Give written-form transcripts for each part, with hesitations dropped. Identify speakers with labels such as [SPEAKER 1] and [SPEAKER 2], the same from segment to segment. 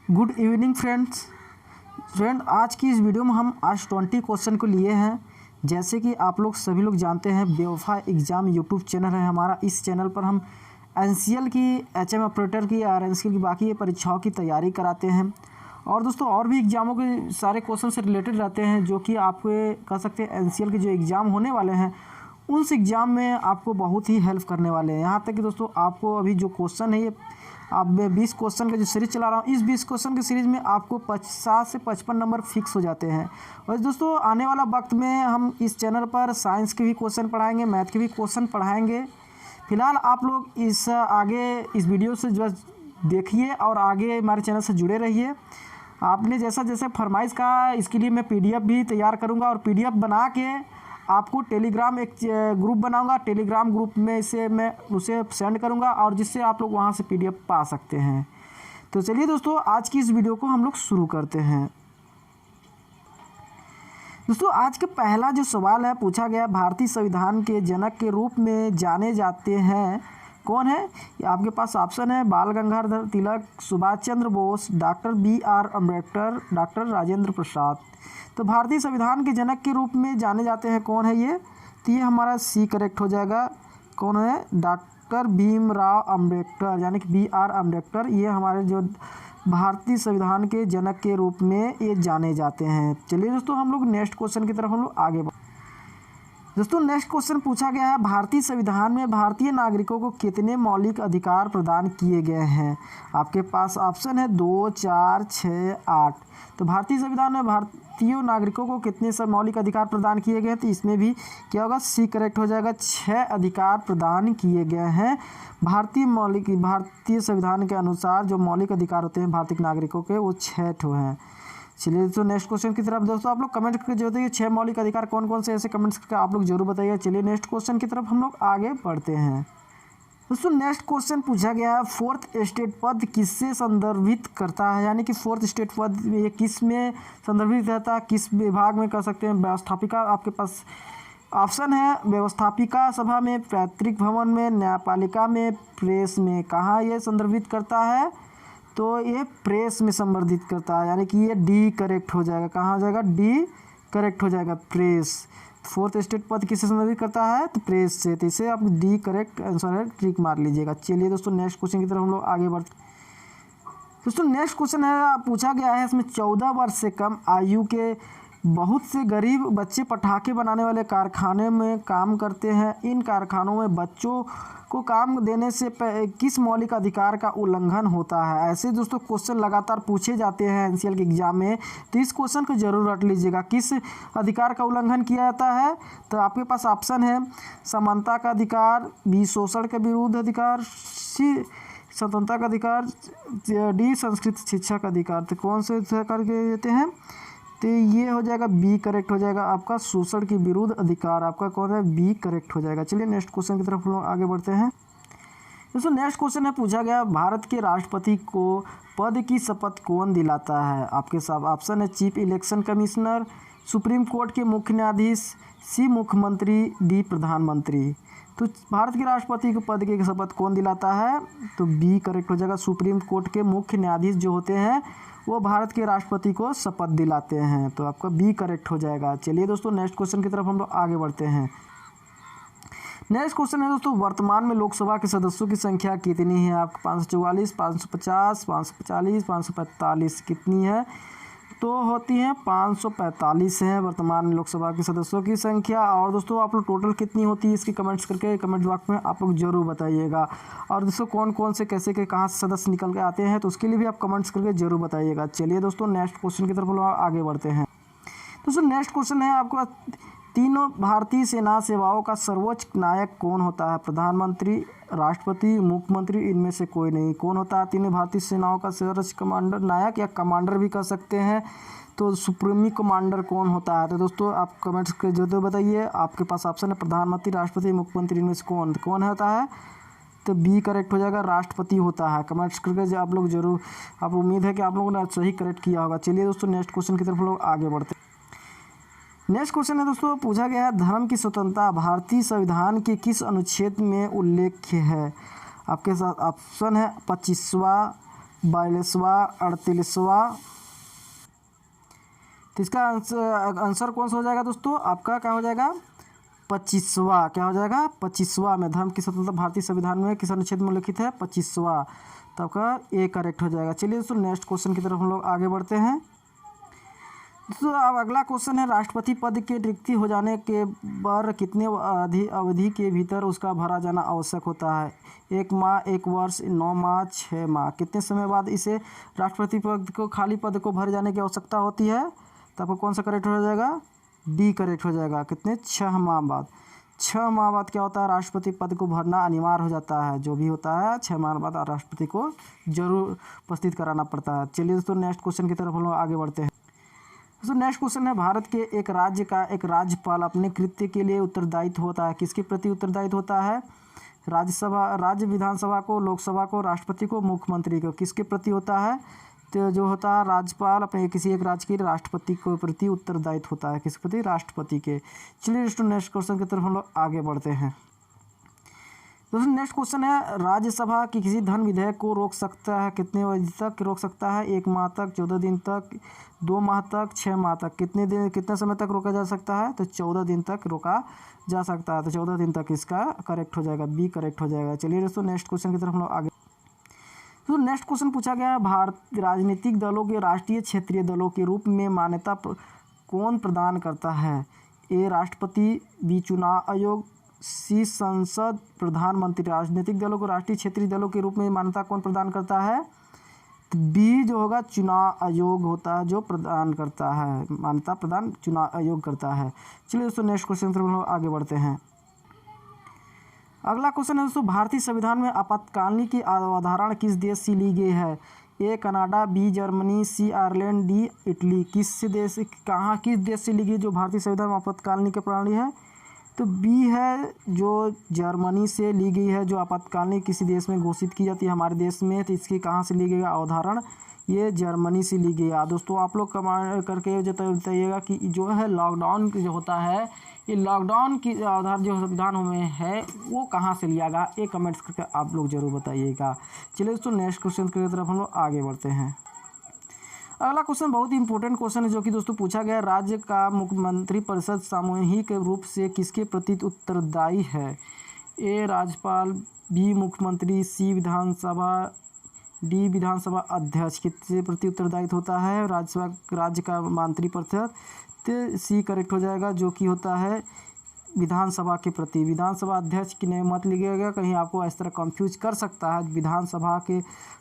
[SPEAKER 1] Good evening friend, आज की इस वीडियो में हम आज 20 क्वेश्चन को लिए हैं। जैसे कि आप लोग सभी लोग जानते हैं, बेवफा एग्ज़ाम यूट्यूब चैनल है हमारा। इस चैनल पर हम एनसीएल की, एचएम ऑपरेटर की और एनसीएल की बाकी परीक्षाओं की तैयारी कराते हैं। और दोस्तों और भी एग्ज़ामों के सारे क्वेश्चन से रिलेटेड रहते हैं, जो कि आप कह सकते हैं एनसीएल के जो एग्ज़ाम होने वाले हैं उस एग्ज़ाम में आपको बहुत ही हेल्प करने वाले हैं। यहाँ तक कि दोस्तों आपको अभी जो क्वेश्चन है, ये आप 20 क्वेश्चन का जो सीरीज़ चला रहा हूँ, इस 20 क्वेश्चन की सीरीज़ में आपको 50 से 55 नंबर फिक्स हो जाते हैं। और दोस्तों आने वाला वक्त में हम इस चैनल पर साइंस के भी क्वेश्चन पढ़ाएंगे, मैथ के भी क्वेश्चन पढ़ाएंगे। फिलहाल आप लोग इस वीडियो से जो देखिए और आगे हमारे चैनल से जुड़े रहिए। आपने जैसा जैसा फरमाइश का, इसके लिए मैं PDF भी तैयार करूँगा और PDF बना के आपको टेलीग्राम एक ग्रुप बनाऊंगा। टेलीग्राम ग्रुप में मैं उसे सेंड करूंगा और जिससे आप लोग वहां से PDF पा सकते हैं। तो चलिए दोस्तों आज की इस वीडियो को हम लोग शुरू करते हैं। दोस्तों आज का पहला जो सवाल है पूछा गया, भारतीय संविधान के जनक के रूप में जाने जाते हैं कौन है? आपके पास ऑप्शन है Bal Gangadhar Tilak, Subhash Chandra Bose, doctor BR Ambedkar, doctor Rajendra Prasad. तो भारतीय संविधान के जनक के रूप में जाने जाते हैं कौन है ये? तो ये हमारा C करेक्ट हो जाएगा। कौन है? डॉक्टर भीमराव अम्बेडकर, यानी कि BR अम्बेडकर। ये हमारे जो भारतीय संविधान के जनक के रूप में ये जाने जाते हैं। चलिए दोस्तों हम लोग नेक्स्ट क्वेश्चन की तरफ हम लोग आगे दोस्तों नेक्स्ट क्वेश्चन पूछा गया है, भारतीय संविधान में भारतीय नागरिकों को कितने मौलिक अधिकार प्रदान किए गए हैं? आपके पास ऑप्शन है 2, 4, 6, 8। तो भारतीय संविधान में भारतीय नागरिकों को कितने सब मौलिक अधिकार प्रदान किए गए हैं? तो इसमें भी क्या होगा? C करेक्ट हो जाएगा। 6 अधिकार प्रदान किए गए हैं। भारतीय संविधान के अनुसार जो मौलिक अधिकार होते हैं भारतीय नागरिकों के, वो 6 ठो हैं। चलिए तो नेक्स्ट क्वेश्चन की तरफ दोस्तों आप लोग कमेंट करके जो होते हैं 6 मौलिक अधिकार कौन कौन से, ऐसे कमेंट्स करके आप लोग जरूर बताइए। चलिए नेक्स्ट क्वेश्चन की तरफ हम लोग आगे बढ़ते हैं। दोस्तों नेक्स्ट क्वेश्चन पूछा गया है, फोर्थ स्टेट पद किससे संदर्भित करता है? यानी कि फोर्थ स्टेट पद ये किस में संदर्भित रहता है, किस विभाग में कर सकते हैं? व्यवस्थापिका, आपके पास ऑप्शन है व्यवस्थापिका सभा में, पैतृक भवन में, न्यायपालिका में, प्रेस में। कहाँ ये संदर्भित करता है? तो ये प्रेस में संवर्धित करता है, यानी कि ये D करेक्ट हो जाएगा। कहाँ हो जाएगा? D करेक्ट हो जाएगा, प्रेस। फोर्थ स्टेट पद किससे संदर्भित करता है? तो प्रेस से। तो इसे आप D करेक्ट आंसर है, ट्रिक मार लीजिएगा। चलिए दोस्तों नेक्स्ट क्वेश्चन की तरफ हम लोग आगे बढ़ते दोस्तों नेक्स्ट क्वेश्चन है, पूछा गया है इसमें 14 वर्ष से कम आयु के बहुत से गरीब बच्चे पटाखे बनाने वाले कारखाने में काम करते हैं। इन कारखानों में बच्चों को काम देने से किस मौलिक अधिकार का उल्लंघन होता है? ऐसे दोस्तों क्वेश्चन लगातार पूछे जाते हैं एनसीएल के एग्जाम में, तो इस क्वेश्चन को जरूर रट लीजिएगा। किस अधिकार का उल्लंघन किया जाता है? तो आपके पास ऑप्शन है समानता का अधिकार, B शोषण के विरुद्ध अधिकार, C स्वतंत्रता का अधिकार, D संस्कृत शिक्षा का अधिकार। तो कौन से अधिकार के देते हैं? तो ये हो जाएगा B करेक्ट हो जाएगा आपका, शोषण के विरुद्ध अधिकार। आपका कौन है? B करेक्ट हो जाएगा। चलिए नेक्स्ट क्वेश्चन की तरफ हम लोग आगे बढ़ते हैं। दोस्तों नेक्स्ट क्वेश्चन है, पूछा गया भारत के राष्ट्रपति को पद की शपथ कौन दिलाता है? आपके साथ ऑप्शन है chief election commissioner, supreme court के मुख्य न्यायाधीश, C मुख्यमंत्री, D प्रधानमंत्री। तो भारत के राष्ट्रपति को पद की शपथ कौन दिलाता है? तो B करेक्ट हो जाएगा। सुप्रीम कोर्ट के मुख्य न्यायाधीश जो होते हैं वो भारत के राष्ट्रपति को शपथ दिलाते हैं। तो आपका B करेक्ट हो जाएगा। चलिए दोस्तों नेक्स्ट क्वेश्चन की तरफ हम लोग आगे बढ़ते हैं। नेक्स्ट क्वेश्चन है दोस्तों, वर्तमान में लोकसभा के सदस्यों की संख्या कितनी है? आपको 544, 550, 540, 545 कितनी है? तो होती हैं 545 हैं वर्तमान में लोकसभा के सदस्यों की संख्या। और दोस्तों आप लोग टोटल कितनी होती है इसकी कमेंट्स करके कमेंट बॉक्स में आप लोग जरूर बताइएगा। और दोस्तों कौन कौन से कैसे के कहाँ से सदस्य निकल के आते हैं, तो उसके लिए भी आप कमेंट्स करके जरूर बताइएगा। चलिए दोस्तों नेक्स्ट क्वेश्चन की तरफ आगे बढ़ते हैं। दोस्तों नेक्स्ट क्वेश्चन है आपका, तीनों भारतीय सेना सेवाओं का सर्वोच्च नायक कौन होता है? प्रधानमंत्री, राष्ट्रपति, मुख्यमंत्री, इनमें से कोई नहीं। कौन होता है तीनों भारतीय सेनाओं का सर्वोच्च कमांडर, नायक या कमांडर भी कह सकते हैं? तो सुप्रीमी कमांडर कौन होता है? तो दोस्तों आप कमेंट्स के जो बताइए। आपके पास ऑप्शन है प्रधानमंत्री, राष्ट्रपति, मुख्यमंत्री, इनमें से कौन होता है? तो B करेक्ट हो जाएगा, राष्ट्रपति होता है। कमेंट्स करके आप लोग जरूर, आप उम्मीद है कि आप लोगों ने सही करेक्ट किया होगा। चलिए दोस्तों नेक्स्ट क्वेश्चन की तरफ लोग आगे बढ़ते हैं। नेक्स्ट क्वेश्चन है दोस्तों, पूछा गया है धर्म की स्वतंत्रता भारतीय संविधान के किस अनुच्छेद में उल्लेख है? आपके साथ ऑप्शन है 25वां, 42वां, 38वां। तो इसका आंसर कौन सा हो जाएगा दोस्तों? आपका क्या हो जाएगा? 25वां। क्या हो जाएगा? 25वां में धर्म की स्वतंत्रता भारतीय संविधान में किस अनुच्छेद में लिखित है? 25वां। तो आपका ए करेक्ट हो जाएगा। चलिए दोस्तों नेक्स्ट क्वेश्चन की तरफ हम लोग आगे बढ़ते हैं। दोस्तों अब अगला क्वेश्चन है, राष्ट्रपति पद के रिक्ति हो जाने के पर कितने अवधि के भीतर उसका भरा जाना आवश्यक होता है? 1 माह, 1 वर्ष, 9 माह, 6 माह। कितने समय बाद इसे राष्ट्रपति पद को, खाली पद को भर जाने की आवश्यकता होती है? तो आपको कौन सा करेक्ट हो जाएगा? डी करेक्ट हो जाएगा। कितने? 6 माह बाद। 6 माह बाद क्या होता है? राष्ट्रपति पद को भरना अनिवार्य हो जाता है। जो भी होता है 6 माह बाद राष्ट्रपति को जरूर उपस्थित कराना पड़ता है। चलिए दोस्तों नेक्स्ट क्वेश्चन की तरफ हम लोग आगे बढ़ते हैं। दोस्तों नेक्स्ट क्वेश्चन है, भारत के एक राज्य का एक राज्यपाल अपने कृत्य के लिए उत्तरदायित्व होता है। किसके प्रति उत्तरदायित्व होता है? राज्यसभा, राज्य विधानसभा को, लोकसभा को, राष्ट्रपति को, मुख्यमंत्री को। किसके प्रति होता है? तो जो होता है राज्यपाल अपने किसी एक राज्य के राष्ट्रपति के प्रति उत्तरदायित्व होता है। किसके प्रति? राष्ट्रपति के। चलिए दोस्तों नेक्स्ट क्वेश्चन की तरफ हम लोग आगे बढ़ते हैं। दोस्तों नेक्स्ट क्वेश्चन है, राज्यसभा की किसी धन विधेयक को रोक सकता है? कितने अवधि तक रोक सकता है? 1 माह तक, 14 दिन तक, 2 माह तक, 6 माह तक। कितने समय तक रोका जा सकता है? तो 14 दिन तक रोका जा सकता है। तो 14 दिन तक इसका करेक्ट हो जाएगा, बी करेक्ट हो जाएगा। चलिए दोस्तों नेक्स्ट क्वेश्चन की तरफ हम लोग आगे। तो नेक्स्ट क्वेश्चन पूछा गया है, भारत राजनीतिक दलों के राष्ट्रीय क्षेत्रीय दलों के रूप में मान्यता कौन प्रदान करता है? ए राष्ट्रपति, बी चुनाव आयोग, सी संसद, प्रधानमंत्री। राजनीतिक दलों को राष्ट्रीय क्षेत्रीय दलों के रूप में मान्यता कौन प्रदान करता है? तो बी जो होगा चुनाव आयोग होता है जो प्रदान करता है, मान्यता प्रदान चुनाव आयोग करता है। चलिए दोस्तों नेक्स्ट क्वेश्चन पर हम लोग आगे बढ़ते हैं। अगला क्वेश्चन है दोस्तों, भारतीय संविधान में आपातकालीन की अवधारणा किस देश से ली गई है? A Canada, B Germany, C Ireland, D Italy. किस देश से ली गई जो भारतीय संविधान में आपातकालीन की प्रणाली है? तो बी है जो जर्मनी से ली गई है, जो आपातकालीन किसी देश में घोषित की जाती है हमारे देश में। तो इसकी कहाँ से ली गई अवधारणा? ये जर्मनी से ली गई है। दोस्तों आप लोग कमेंट करके जो बताइएगा कि जो है लॉकडाउन जो होता है, ये लॉकडाउन की आधार जो संविधान में है वो कहाँ से लिया गया? ये कमेंट्स करके आप लोग जरूर बताइएगा। चलिए दोस्तों नेक्स्ट क्वेश्चन की तरफ हम लोग आगे बढ़ते हैं। अगला क्वेश्चन बहुत ही इंपॉर्टेंट क्वेश्चन है जो कि दोस्तों पूछा गया, राज्य का मुख्यमंत्री परिषद सामूहिक रूप से किसके प्रति उत्तरदायी है? ए राज्यपाल, बी मुख्यमंत्री, सी विधानसभा, डी विधानसभा अध्यक्ष। किसके प्रति उत्तरदायित्व होता है? राज्य का मंत्री परिषद। तो सी करेक्ट हो जाएगा जो कि होता है विधानसभा के प्रति। विधानसभा अध्यक्ष की नहीं मत लिखिएगा, कहीं आपको इस तरह कंफ्यूज कर सकता है। विधानसभा के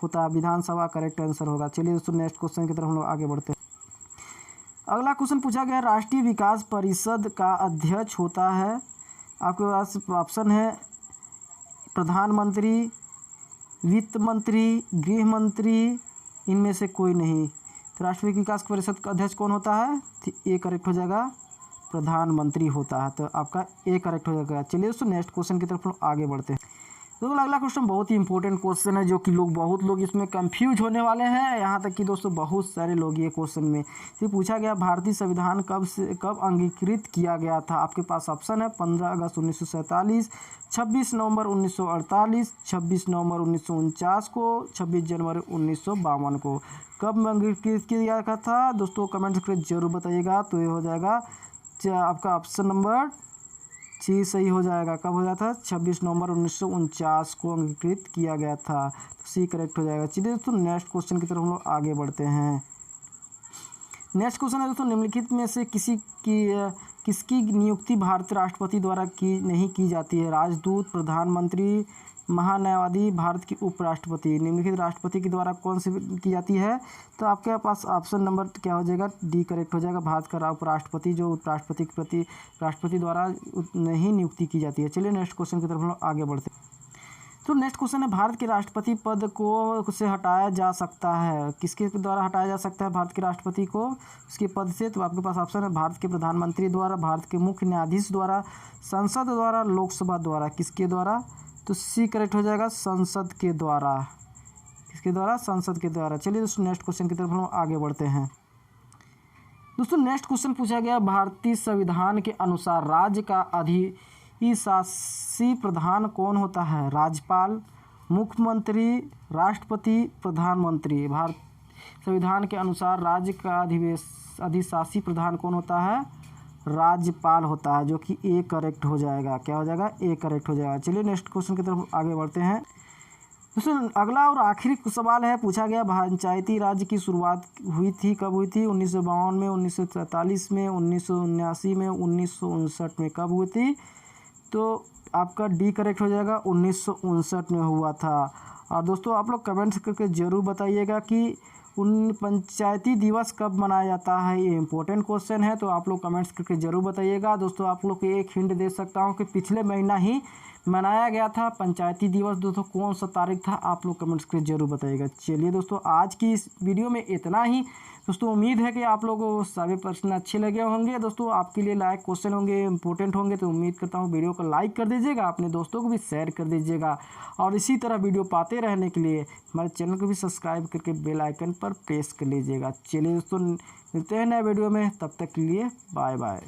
[SPEAKER 1] होता है, विधानसभा करेक्ट आंसर होगा। चलिए दोस्तों नेक्स्ट क्वेश्चन की तरफ हम लोग आगे बढ़ते हैं। अगला क्वेश्चन पूछा गया, राष्ट्रीय विकास परिषद का अध्यक्ष होता है, आपके पास ऑप्शन है प्रधानमंत्री, वित्त मंत्री, गृह मंत्री, इनमें से कोई नहीं। तो राष्ट्रीय विकास परिषद का अध्यक्ष कौन होता है? तो ए करेक्ट हो जाएगा, प्रधानमंत्री होता है। तो आपका ए करेक्ट हो जाएगा। चलिए दोस्तों नेक्स्ट क्वेश्चन की तरफ हम आगे बढ़ते हैं। दोस्तों अगला क्वेश्चन बहुत ही इंपॉर्टेंट क्वेश्चन है जो कि बहुत लोग इसमें कंफ्यूज होने वाले हैं, यहाँ तक कि दोस्तों बहुत सारे लोग ये क्वेश्चन में ये पूछा गया, भारतीय संविधान कब अंगीकृत किया गया था? आपके पास ऑप्शन है 15 अगस्त 1947, 26 नवंबर 1948, 26 नवंबर 1949 को, 26 जनवरी 1952 को। कब अंगीकृत किया गया था दोस्तों? कमेंट करके जरूर बताइएगा। तो ये हो जाएगा आपका ऑप्शन नंबर सी सही हो जाएगा। कब हो जाता था? 26 नवंबर 1949 को अंगीकृत किया गया था। तो सी करेक्ट हो जाएगा। चलिए दोस्तों नेक्स्ट क्वेश्चन की तरफ हम लोग आगे बढ़ते हैं। नेक्स्ट क्वेश्चन है दोस्तों, निम्नलिखित में से किसकी नियुक्ति भारतीय राष्ट्रपति द्वारा नहीं की जाती है? राजदूत, प्रधानमंत्री, महान्यायवादी, भारत के उपराष्ट्रपति। निम्नलिखित राष्ट्रपति के द्वारा कौन सी की जाती है? तो आपके पास ऑप्शन नंबर क्या हो जाएगा? डी करेक्ट हो जाएगा, भारत का उपराष्ट्रपति जो उपराष्ट्रपति के प्रति राष्ट्रपति द्वारा नहीं नियुक्ति की जाती है। चलिए नेक्स्ट क्वेश्चन की तरफ हम लोग आगे बढ़ते हैं। तो नेक्स्ट क्वेश्चन है, भारत के राष्ट्रपति पद को से हटाया जा सकता है? किसके द्वारा हटाया जा सकता है भारत के राष्ट्रपति को उसके पद से? तो आपके पास ऑप्शन है भारत के प्रधानमंत्री द्वारा, भारत के मुख्य न्यायाधीश द्वारा, संसद द्वारा, लोकसभा द्वारा। किसके द्वारा? तो सी करेक्ट हो जाएगा, संसद के द्वारा। किसके द्वारा? संसद के द्वारा। चलिए दोस्तों नेक्स्ट क्वेश्चन की तरफ हम आगे बढ़ते हैं। दोस्तों नेक्स्ट क्वेश्चन पूछा गया, भारतीय संविधान के अनुसार राज्य का अधिशासी प्रधान कौन होता है? राज्यपाल, मुख्यमंत्री, राष्ट्रपति, प्रधानमंत्री। भारत संविधान के अनुसार राज्य का अधिशासी प्रधान कौन होता है? राज्यपाल होता है, जो कि ए करेक्ट हो जाएगा। क्या हो जाएगा? ए करेक्ट हो जाएगा। चलिए नेक्स्ट क्वेश्चन की तरफ आगे बढ़ते हैं। दोस्तों अगला और आखिरी सवाल है, पूछा गया पंचायती राज की शुरुआत हुई थी, कब हुई थी? 1952 में, 1943 में, 1979 में, 1959 में। कब हुई थी? तो आपका डी करेक्ट हो जाएगा, 1959 में हुआ था। और दोस्तों आप लोग कमेंट्स करके ज़रूर बताइएगा कि पंचायती दिवस कब मनाया जाता है। ये इंपॉर्टेंट क्वेश्चन है, तो आप लोग कमेंट्स करके ज़रूर बताइएगा। दोस्तों आप लोग को एक हिंट दे सकता हूँ कि पिछले महीना ही मनाया गया था पंचायती दिवस। दोस्तों कौन सा तारीख था, आप लोग कमेंट्स करके ज़रूर बताइएगा। चलिए दोस्तों आज की इस वीडियो में इतना ही। दोस्तों उम्मीद है कि आप लोगों को सभी प्रश्न अच्छे लगे होंगे। दोस्तों आपके लिए लाइक क्वेश्चन होंगे, इंपॉर्टेंट होंगे, तो उम्मीद करता हूँ वीडियो को लाइक कर दीजिएगा, अपने दोस्तों को भी शेयर कर दीजिएगा। और इसी तरह वीडियो पाते रहने के लिए हमारे चैनल को भी सब्सक्राइब करके बेल आइकन पर प्रेस कर लीजिएगा। चलिए दोस्तों मिलते हैं नए वीडियो में, तब तक के लिए बाय बाय।